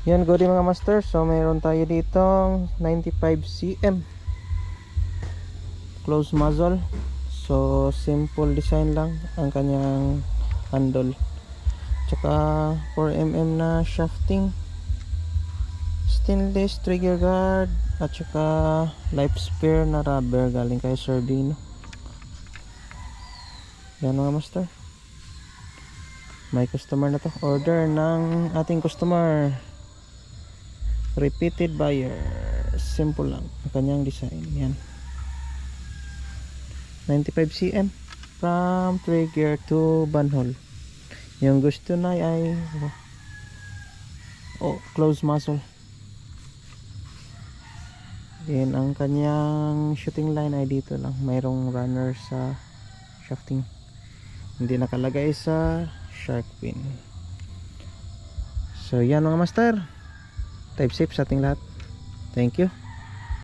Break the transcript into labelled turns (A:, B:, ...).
A: Yan, good day mga master. So mayroon tayo ditong 95 cm close muzzle. So simple design lang ang kanyang handle, tsaka 4mm na shafting, stainless trigger guard, at tsaka life spare na rubber galing kay Sardino. Yan mga master, may customer na to, order ng ating customer, repeated buyer. Simple lang ang kanyang design. Yan, 95 cm from trigger to bunhole. Yung gusto na ay close muzzle. Then ang kanyang shooting line ay dito lang, mayroong runner sa shafting, hindi nakalagay sa shark fin. So yan mga master, type safe sa ating lahat. Thank you.